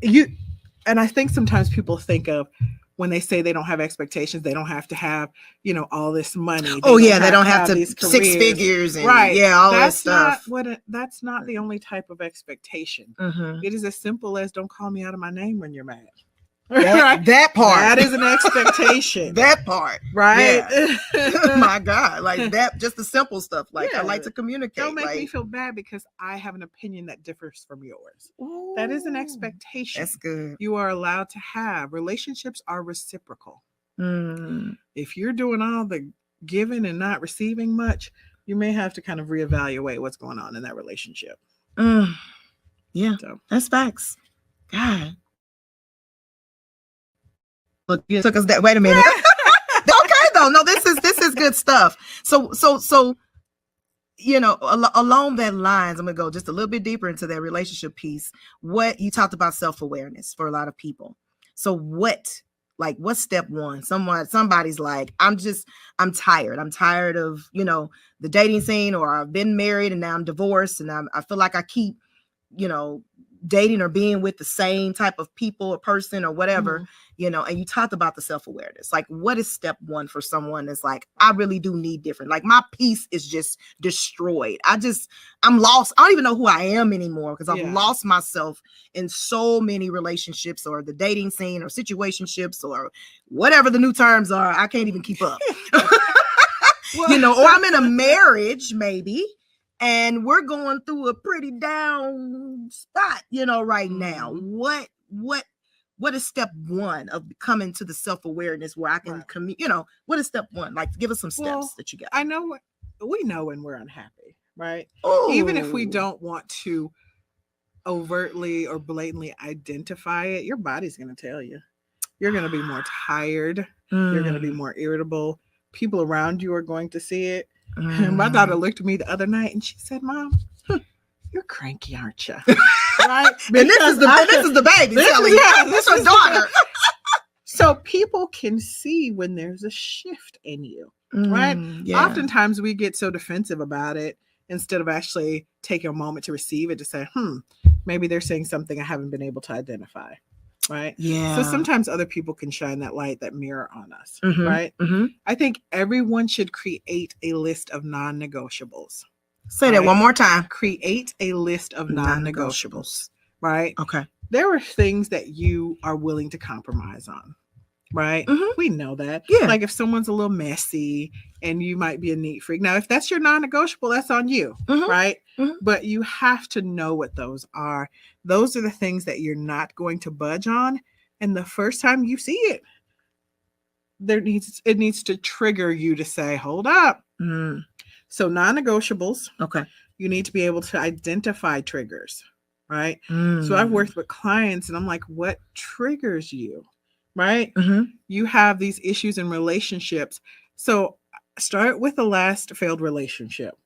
Yeah. And I think sometimes people think of, when they say they don't have expectations, they don't have to have, all this money. They don't have to these 6 careers. figures and Right. all that's that stuff. That's not the only type of expectation. Mm-hmm. It is as simple as don't call me out of my name when you're mad. That part. That is an expectation. That part. Right? Yeah. My God. Like that, just the simple stuff. Like, I like to communicate. Don't make me feel bad because I have an opinion that differs from yours. Ooh, that is an expectation. That's good. You are allowed to have. Relationships are reciprocal. Mm. If you're doing all the giving and not receiving much, you may have to kind of reevaluate what's going on in that relationship. Yeah, So. that's facts. God. Look, you took us that. Wait a minute. Okay, though. No, this is good stuff. So, along that lines, I'm gonna go just a little bit deeper into that relationship piece. What you talked about, self-awareness for a lot of people. So, what's step one? Somebody's like, I'm tired. I'm tired of the dating scene, or I've been married and now I'm divorced, and I feel like I keep dating or being with the same type of people or person or whatever, and you talked about the self-awareness. Like, what is step one for someone that's like, I really do need different, like my peace is just destroyed. I'm lost. I don't even know who I am anymore because I've lost myself in so many relationships or the dating scene or situationships or whatever the new terms are. I can't even keep up. Or I'm in a marriage maybe, and we're going through a pretty down spot, right now. What is step one of coming to the self-awareness where I can what is step one? Like, give us some steps that you got. We know when we're unhappy, right? Ooh. Even if we don't want to overtly or blatantly identify it, your body's going to tell you. You're going to be more tired. You're going to be more irritable. People around you are going to see it. My daughter looked at me the other night and she said, Mom, you're cranky, aren't you? Right? And this is the baby. This is her daughter. So people can see when there's a shift in you, right? Yeah. Oftentimes we get so defensive about it instead of actually taking a moment to receive it, to say, maybe they're saying something I haven't been able to identify. Right. Yeah. So sometimes other people can shine that light, that mirror on us. Right. I think everyone should create a list of non-negotiables. Say that one more time. Create a list of non-negotiables. Right. Okay. There are things that you are willing to compromise on. Right. We know that. Yeah. Like if someone's a little messy and you might be a neat freak. Now, if that's your non-negotiable, that's on you. Right. But you have to know what those are. Those are the things that you're not going to budge on. And the first time you see it, it needs to trigger you to say, hold up. So non-negotiables. Okay. You need to be able to identify triggers. Right. So I've worked with clients and I'm like, what triggers you? Right. You have these issues in relationships. So start with the last failed relationship.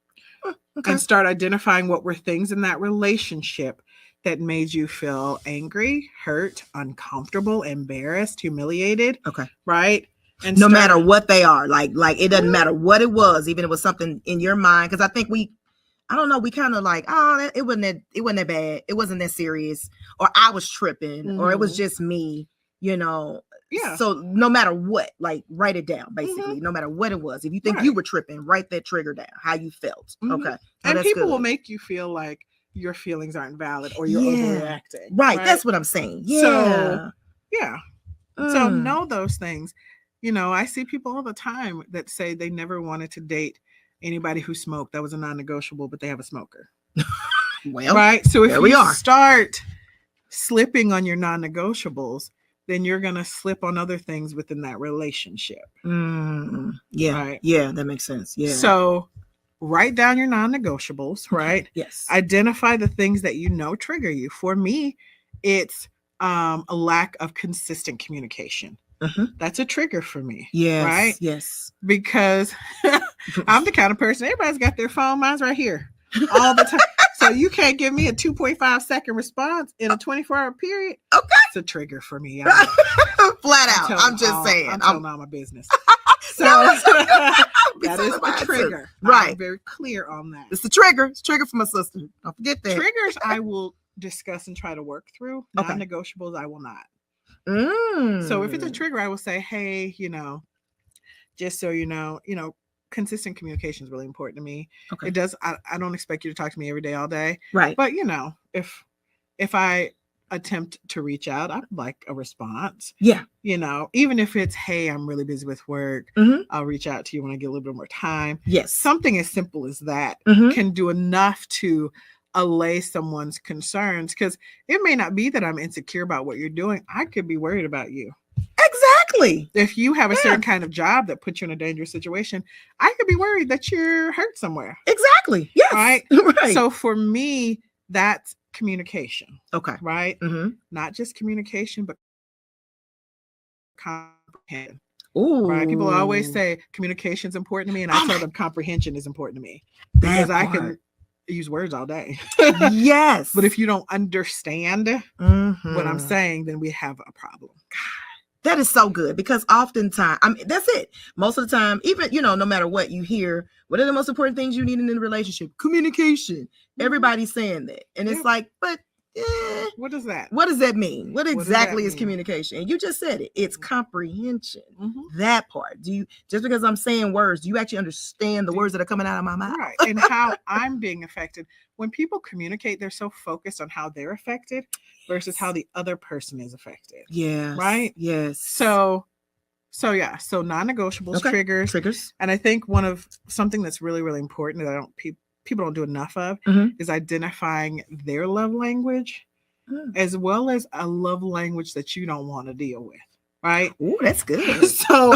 And start identifying what were things in that relationship that made you feel angry, hurt, uncomfortable, embarrassed, humiliated. Okay. Right. And no matter what they are, like it doesn't matter what it was, even if it was something in your mind. Because I think we kind of like, it wasn't that bad. It wasn't that serious. Or I was tripping, or it was just me, Yeah. So no matter what, like write it down, basically, no matter what it was. If you think you were tripping, write that trigger down, how you felt. Okay. And people will make you feel like your feelings aren't valid or you're overreacting. Right. That's what I'm saying. Yeah. So, So know those things. I see people all the time that say they never wanted to date anybody who smoked. That was a non-negotiable, but they have a smoker. Well, right. So if you start slipping on your non-negotiables, then you're going to slip on other things within that relationship. Yeah. Right? Yeah, that makes sense. Yeah. So write down your non-negotiables, right? Yes. Identify the things that you know trigger you. For me, it's a lack of consistent communication. That's a trigger for me. Yes. Right? Yes. Because I'm the kind of person, everybody's got their phone. Mine's right here all the time. So you can't give me a 2.5 second response in a 24-hour period. Okay. It's a trigger for me. Flat out. I'm just saying. I'm telling all my business. So No, that is the trigger. Right. I'm very clear on that. It's the trigger. It's trigger for my sister. Don't forget that. Triggers I will discuss and try to work through. Okay. Non-negotiables I will not. Mm. So if it's a trigger, I will say, hey, just so you know, consistent communication is really important to me. Okay. It does. I don't expect you to talk to me every day, all day. Right. But if I attempt to reach out, I'd like a response. Yeah. Even if it's, hey, I'm really busy with work. I'll reach out to you when I get a little bit more time. Yes. Something as simple as that can do enough to allay someone's concerns, because it may not be that I'm insecure about what you're doing. I could be worried about you. Exactly. If you have a certain kind of job that puts you in a dangerous situation, I could be worried that you're hurt somewhere. Exactly. Yes. Right. Right. So for me, that's communication. Okay. Right. Not just communication, but comprehension. Ooh. Right. People always say communication is important to me, and I tell them comprehension is important to me, because I can use words all day. Yes. But if you don't understand what I'm saying, then we have a problem. That is so good, because oftentimes, that's it. Most of the time, even, no matter what you hear, what are the most important things you need in a relationship? Communication. Everybody's saying that. And it's like, but what does that? What does that mean? What exactly is mean? communication? And you just said it. It's comprehension. That part. Just because I'm saying words, do you actually understand the words that are coming out of my mouth? Right. And how I'm being affected. When people communicate, they're so focused on how they're affected versus how the other person is affected. Yes. Right? Yes. So non-negotiables, triggers. And I think something that's really, really important that people don't do enough of is identifying their love language, as well as a love language that you don't want to deal with. Right? Ooh, that's good. So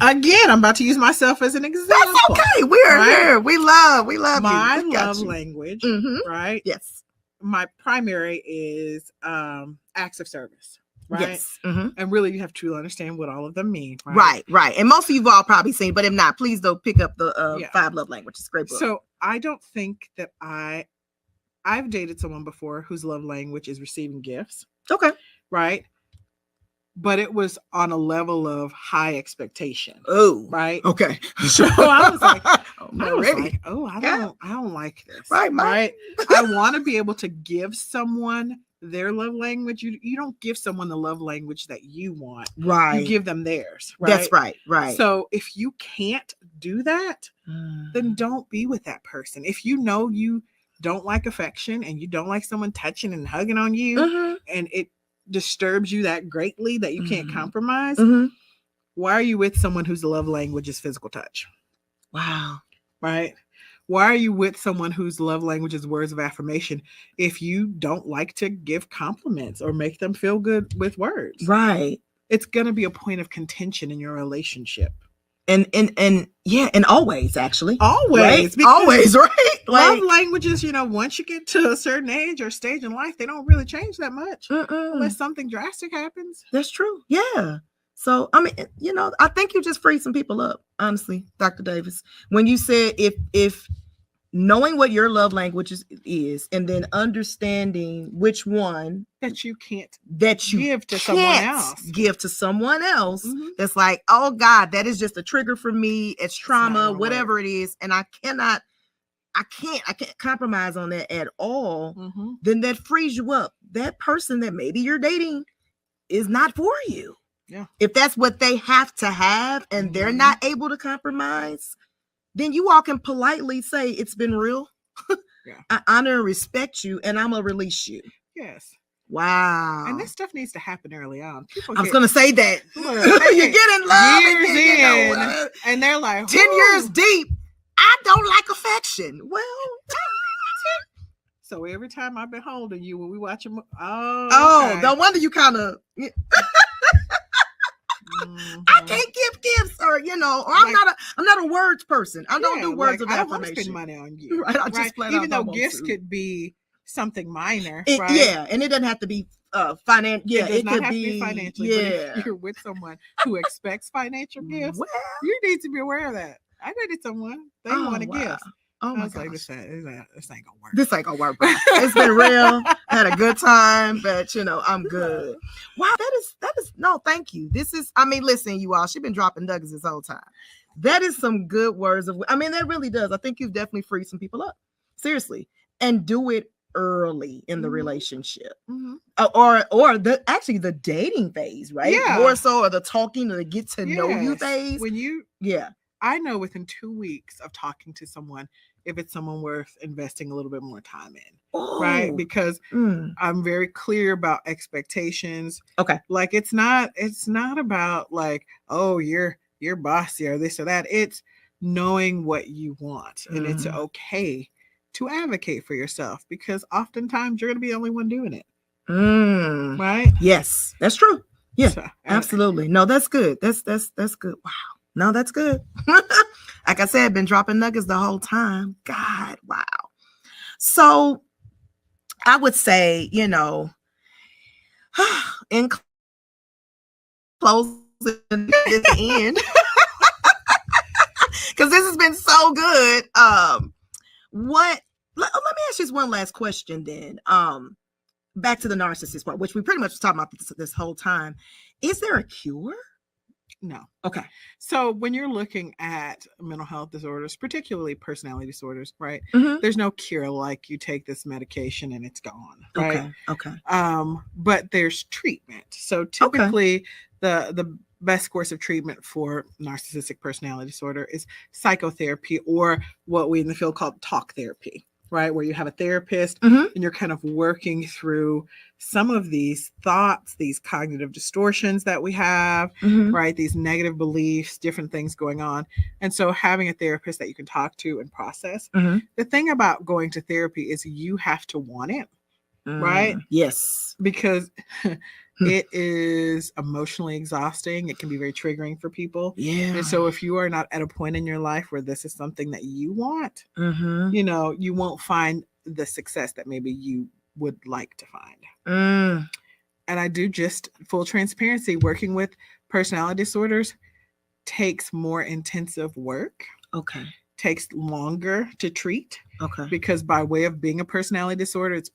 again, I'm about to use myself as an example. That's okay. We're here. We love my you. love language. Right? Yes. My primary is acts of service. Right. Yes. And really, you have to understand what all of them mean. Right. And most of you've all probably seen, but if not, please don't pick up the 5 Love Languages. Great book. So I don't think that I've dated someone before whose love language is receiving gifts. Okay. Right. But it was on a level of high expectation. Oh. Right. Okay. So I was like, I don't like this. Right. I want to be able to give someone their love language. You don't give someone the love language that you want. Right. You give them theirs. Right? That's right. Right. So if you can't do that, then don't be with that person. If you know you don't like affection and you don't like someone touching and hugging on you, and it disturbs you that greatly that you can't compromise, why are you with someone whose love language is physical touch? Wow. Right? Why are you with someone whose love language is words of affirmation if you don't like to give compliments or make them feel good with words? Right. It's going to be a point of contention in your relationship. And always, actually. Always. Right? Always, right? Love languages, once you get to a certain age or stage in life, they don't really change that much unless something drastic happens. That's true. Yeah. So, I think you just freed some people up, honestly, Dr. Davis, when you said if knowing what your love language is, and then understanding which one that you can't give to someone else. That's like, oh God, that is just a trigger for me. It's trauma, whatever it is. And I can't compromise on that at all. Then that frees you up. That person that maybe you're dating is not for you. Yeah. If that's what they have to have and they're not able to compromise, then you all can politely say, it's been real. Yeah. I honor and respect you, and I'm going to release you. Yes. Wow. And this stuff needs to happen early on. I was going to say that. You get in love years in, and they're like, 10 years deep. I don't like affection. Well, so every time I've been holding you when we watch them, no wonder you kind of. I can't give gifts, or or I'm not a words person. I don't do words of I don't want to spend affirmation. money on you. Right? I just flat Even out though don't gifts want to. could be something minor, right? Yeah, and it doesn't have to be financial. Yeah, it does not could have be to be financially. Yeah. But if you're with someone who expects financial gifts, Well, you need to be aware of that. I dated someone, they wanted gifts. Oh my I was gosh. like, this ain't gonna work. This ain't gonna work, bro. It's been real. I had a good time, but I'm good. Wow, that is no, thank you. This is, I mean, listen, you all, she's been dropping nuggets this whole time. That is some good words of, I mean, that really does. I think you've definitely freed some people up. Seriously. And do it early in the relationship. Or the dating phase, right? Yeah. More so, or the talking or the get to know you phase. When you I know within 2 weeks of talking to someone if it's someone worth investing a little bit more time in, right? Because I'm very clear about expectations. Okay. Like it's not about like, oh, you're bossy or this or that. It's knowing what you want, and it's okay to advocate for yourself, because oftentimes you're going to be the only one doing it. Right? Yes, that's true. Yeah, So, absolutely. No, that's good. That's good. Wow. No, that's good. Like I said, been dropping nuggets the whole time. God, wow. So I would say, in closing at the end, because this has been so good. Let me ask you just one last question then. Back to the narcissist part, which we pretty much was talking about this whole time. Is there a cure? No. Okay. So when you're looking at mental health disorders, particularly personality disorders, right? There's no cure, like you take this medication and it's gone, right? Okay. But there's treatment. So typically the best course of treatment for narcissistic personality disorder is psychotherapy, or what we in the field call talk therapy. Right, where you have a therapist and you're kind of working through some of these thoughts, these cognitive distortions that we have, right? These negative beliefs, different things going on. And so having a therapist that you can talk to and process. The thing about going to therapy is you have to want it, right? Yes. Because it is emotionally exhausting. It can be very triggering for people. Yeah. And so if you are not at a point in your life where this is something that you want, you won't find the success that maybe you would like to find. And I do, just full transparency, working with personality disorders takes more intensive work. Okay. Takes longer to treat. Okay. Because by way of being a personality disorder, it's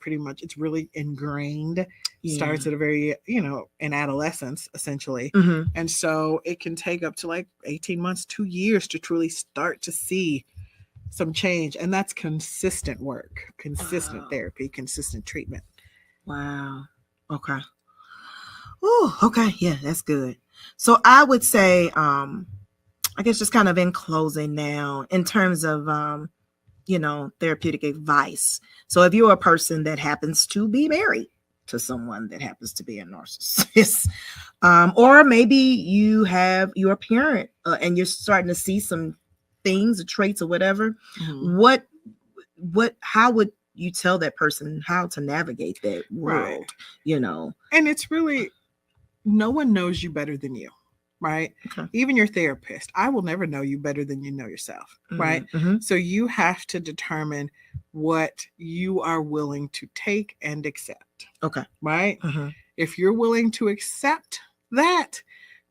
really ingrained. Starts at a very, in adolescence, essentially. And so it can take up to like 18 months, 2 years to truly start to see some change. And that's consistent work, consistent therapy, consistent treatment. Wow. Okay. Oh, okay. Yeah, that's good. So I would say, I guess just kind of in closing now, in terms of, therapeutic advice. So if you're a person that happens to be married to someone that happens to be a narcissist, or maybe you're a parent and you're starting to see some things or traits or whatever, how would you tell that person how to navigate that world? Right. And it's really, no one knows you better than you. Right. Okay. Even your therapist, I will never know you better than you know yourself. Right. So you have to determine what you are willing to take and accept. Okay. Right. If you're willing to accept that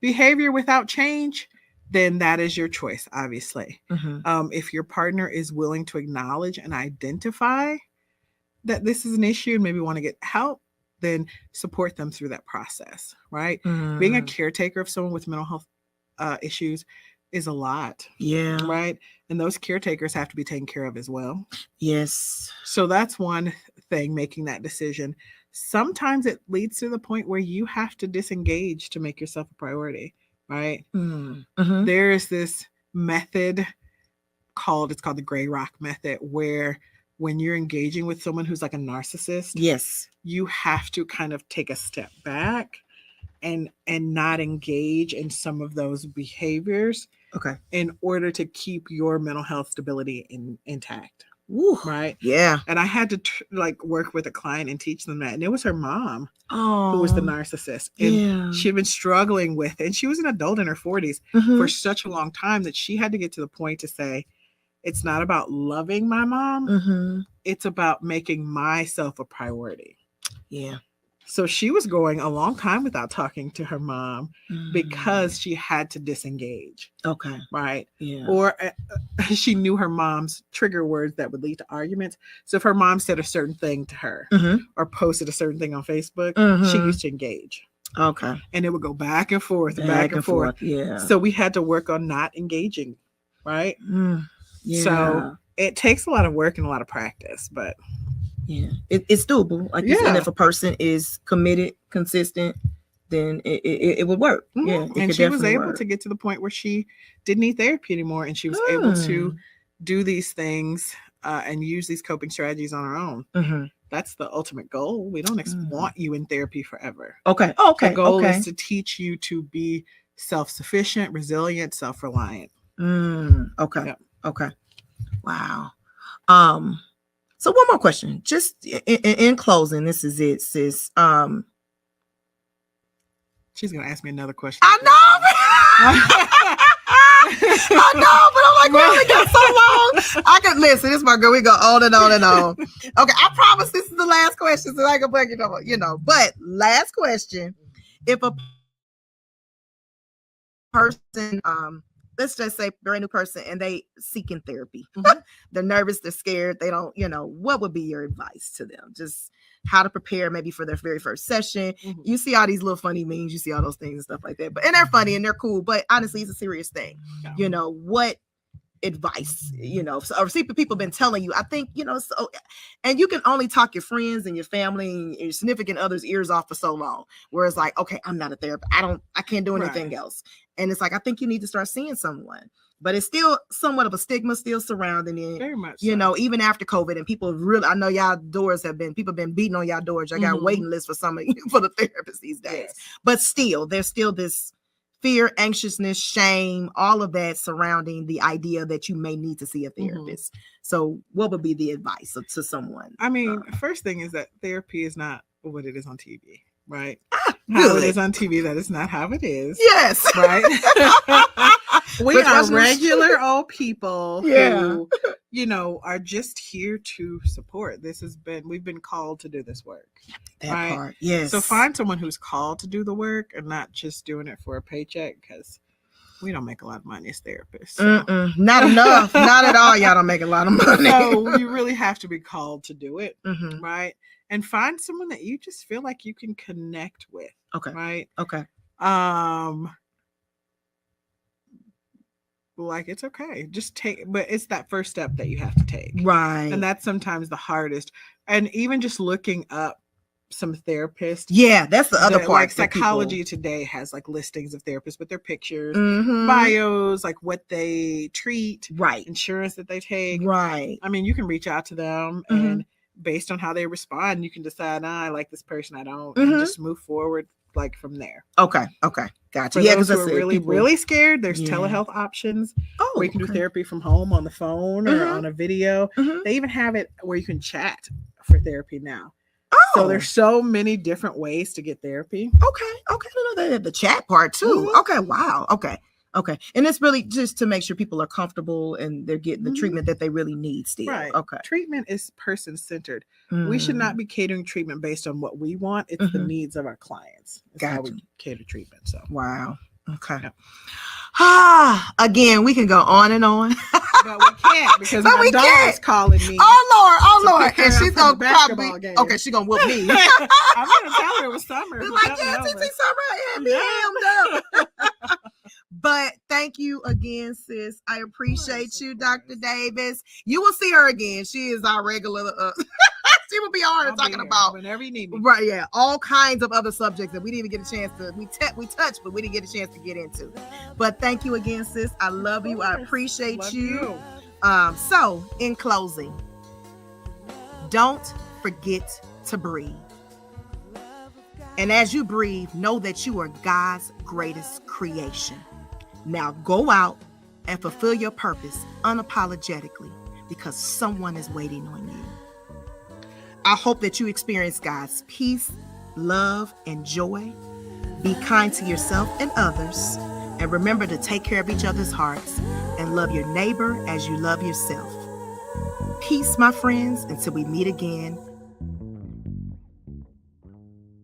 behavior without change, then that is your choice, obviously. If your partner is willing to acknowledge and identify that this is an issue and maybe want to get help, then support them through that process, right? Being a caretaker of someone with mental health issues is a lot. Yeah. Right. And those caretakers have to be taken care of as well. Yes. So that's one thing, making that decision. Sometimes it leads to the point where you have to disengage to make yourself a priority, right? There is this method called the gray rock method, where when you're engaging with someone who's like a narcissist, yes, you have to kind of take a step back and not engage in some of those behaviors, okay, in order to keep your mental health stability intact. Ooh, right? Yeah. And I had to work with a client and teach them that. And it was her mom Oh, who was the narcissist. And yeah. she'd been struggling with it. And she was an adult in her 40s for such a long time that she had to get to the point to say, it's not about loving my mom. It's about making myself a priority. Yeah. So she was going a long time without talking to her mom because she had to disengage. Okay. Right. Yeah. Or she knew her mom's trigger words that would lead to arguments. So if her mom said a certain thing to her or posted a certain thing on Facebook, she used to engage. Okay. And it would go back and forth, back and forth. Yeah. So we had to work on not engaging. Right. Yeah. So it takes a lot of work and a lot of practice, but yeah, it's doable. Like you said, and if a person is committed, consistent, then it would work. Yeah, and she was able to get to the point where she didn't need therapy anymore, and she was able to do these things and use these coping strategies on her own. That's the ultimate goal. We don't want you in therapy forever. Okay. The goal is to teach you to be self-sufficient, resilient, self-reliant. Okay. Yep. Okay. Wow. So one more question, just in closing, this is it, sis. She's going to ask me another question. I know. I know, but I'm like, we only got so long. I can listen. This is my girl. We go on and on and on. Okay, I promise this is the last question, so I can bring it up. But last question: if a person, let's just say brand new person, and they seeking therapy, they're nervous, they're scared, they don't, what would be your advice to them? Just how to prepare maybe for their very first session. You see all these little funny memes, you see all those things and stuff like that, and they're funny and they're cool, but honestly, it's a serious thing. What advice, or see, people been telling you, I think, so, and you can only talk your friends and your family and your significant others' ears off for so long, where it's like, okay, I'm not a therapist, I can't do anything else. And it's like, I think you need to start seeing someone, but it's still somewhat of a stigma still surrounding it. Very much so. Even after COVID, and people really, I know y'all doors people been beating on y'all doors. I got waiting lists for some of you for the therapists these days, but still, there's still this fear, anxiousness, shame, all of that surrounding the idea that you may need to see a therapist. So what would be the advice to someone? I mean, first thing is that therapy is not what it is on TV, right? How it is on TV, that is not how it is. Yes. Right? We are regular old people who, are just here to support. We've been called to do this work. That part, yes. So find someone who's called to do the work and not just doing it for a paycheck, because we don't make a lot of money as therapists. So. Not enough. Not at all. Y'all don't make a lot of money. So you really have to be called to do it, right? And find someone that you just feel like you can connect with. Okay. Right? Okay. Like, it's okay. Just but it's that first step that you have to take. Right. And that's sometimes the hardest. And even just looking up some therapists. Yeah, that's the other part. Like Psychology Today has like listings of therapists with their pictures, bios, like what they treat, right, insurance that they take. Right. I mean, you can reach out to them and based on how they respond, you can decide, I like this person, I don't, and just move forward like from there. Okay. Gotcha. For those who are really, really scared, there's telehealth options where you can do therapy from home on the phone or on a video. They even have it where you can chat for therapy now. So there's so many different ways to get therapy. Okay. I don't know that the chat part too. Okay. Wow. Okay. And it's really just to make sure people are comfortable and they're getting the treatment that they really need still. Right. Okay. Treatment is person-centered. We should not be catering treatment based on what we want. It's the needs of our clients. It's how we cater treatment. So wow. Okay. Yeah. Again, we can go on and on. But we can't because my daughter's calling me. Oh Lord. And she's gonna probably she's gonna whoop me. I'm gonna tell her it was summer. It's like, Summer and But thank you again, sis. I appreciate you, Dr. Davis. You will see her again. She is our regular. She will be on talking about whenever you need me. Right, yeah, all kinds of other subjects that we didn't even get a chance to. We touched, but we didn't get a chance to get into. But thank you again, sis. I love you. I appreciate you. So, in closing, don't forget to breathe. And as you breathe, know that you are God's greatest creation. Now go out and fulfill your purpose unapologetically, because someone is waiting on you. I hope that you experience God's peace, love, and joy. Be kind to yourself and others, and remember to take care of each other's hearts and love your neighbor as you love yourself. Peace, my friends, until we meet again.